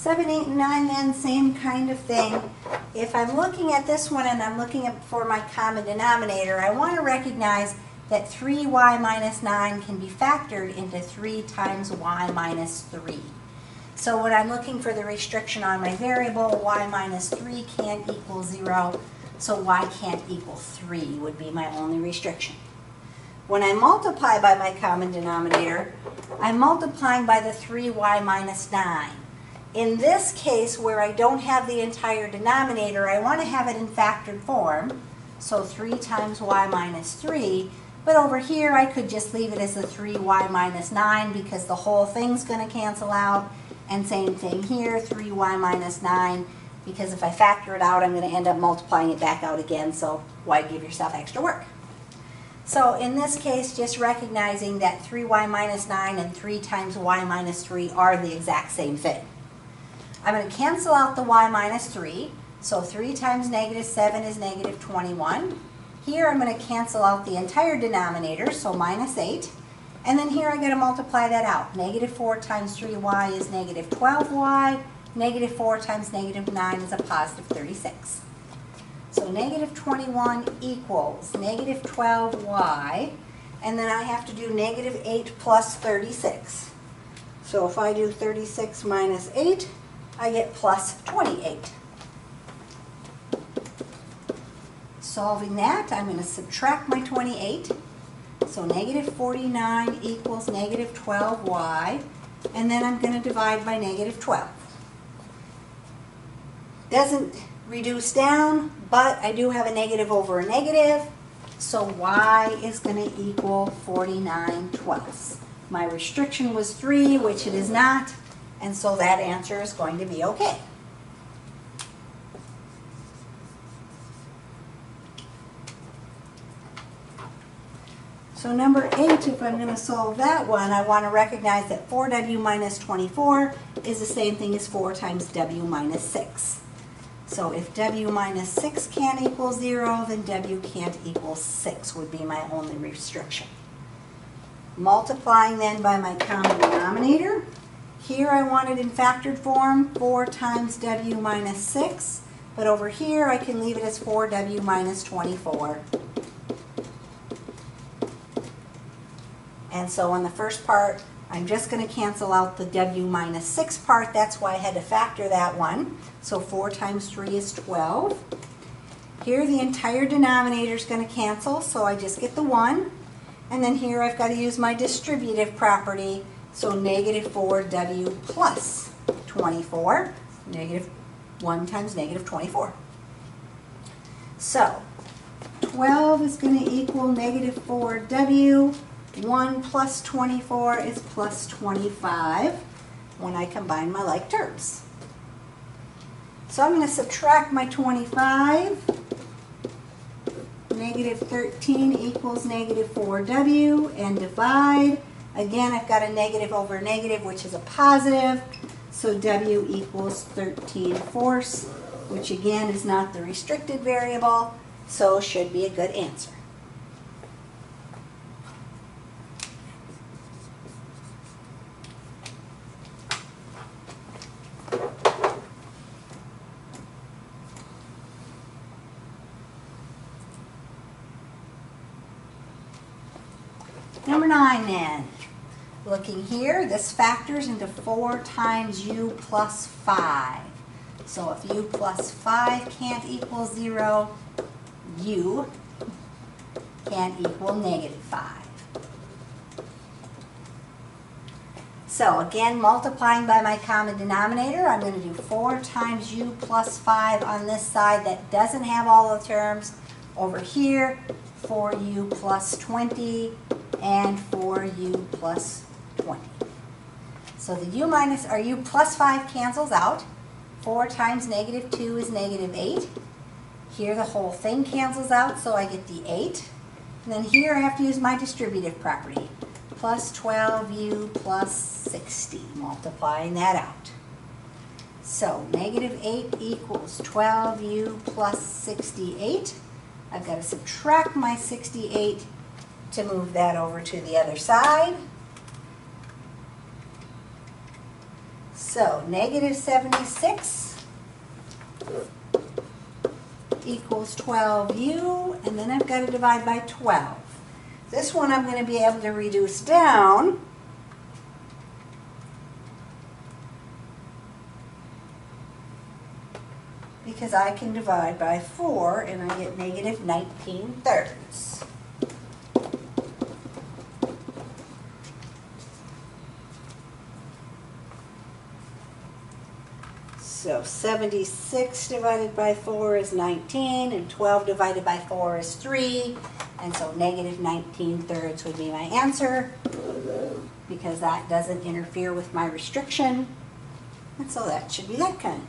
7, 8, and 9 then, same kind of thing. If I'm looking at this one and I'm looking for my common denominator, I want to recognize that 3y minus 9 can be factored into 3 times y minus 3. So when I'm looking for the restriction on my variable, y minus 3 can't equal 0, so y can't equal 3 would be my only restriction. When I multiply by my common denominator, I'm multiplying by the 3y minus 9. In this case, where I don't have the entire denominator, I want to have it in factored form, so 3 times y minus 3. But over here, I could just leave it as a 3y minus 9 because the whole thing's going to cancel out. And same thing here, 3y minus 9, because if I factor it out, I'm going to end up multiplying it back out again, so why give yourself extra work? So in this case, just recognizing that 3y minus 9 and 3 times y minus 3 are the exact same thing. I'm going to cancel out the y minus 3, so 3 times negative 7 is negative 21. Here I'm going to cancel out the entire denominator, so minus 8. And then here I'm going to multiply that out. Negative 4 times 3y is negative 12y. Negative 4 times negative 9 is a positive 36. So negative 21 equals negative 12y. And then I have to do negative 8 plus 36. So if I do 36 minus 8, I get plus 28. Solving that, I'm going to subtract my 28. So negative 49 equals negative 12y. And then I'm going to divide by negative 12. Doesn't reduce down, but I do have a negative over a negative. So y is going to equal 49/12. My restriction was 3, which it is not. And so that answer is going to be okay. So number 8, if I'm going to solve that one, I want to recognize that 4w minus 24 is the same thing as 4 times w minus 6. So if w minus 6 can't equal 0, then w can't equal 6 would be my only restriction. Multiplying then by my common denominator. Here I want it in factored form, 4 times w minus 6. But over here I can leave it as 4w minus 24. And so on the first part, I'm just going to cancel out the w minus 6 part. That's why I had to factor that one. So 4 times 3 is 12. Here the entire denominator is going to cancel, so I just get the 1. And then here I've got to use my distributive property. So negative 4w plus 24. Negative 1 times negative 24. So 12 is going to equal negative 4w. 1 plus 24 is plus 25 when I combine my like terms. So I'm going to subtract my 25. Negative 13 equals negative 4w and divide. Again, I've got a negative over a negative, which is a positive. So w equals 13/4, which again is not the restricted variable, so should be a good answer. Number 9 then. Looking here, this factors into 4 times u plus 5. So if u plus 5 can't equal 0, u can't equal negative 5. So again, multiplying by my common denominator, I'm going to do 4 times u plus 5 on this side that doesn't have all the terms. Over here, 4u plus 20 and 4u plus 20. So the u minus, or u plus 5 cancels out. 4 times negative 2 is negative 8. Here the whole thing cancels out, so I get the 8. And then here I have to use my distributive property. Plus 12u plus 60, multiplying that out. So negative 8 equals 12u plus 68. I've got to subtract my 68 to move that over to the other side. So So negative 76 equals 12u, and then I've got to divide by 12. This one I'm going to be able to reduce down because I can divide by 4 and I get negative 19/3. So 76 divided by 4 is 19, and 12 divided by 4 is 3, and so negative 19/3 would be my answer, because that doesn't interfere with my restriction, and so that should be that kind.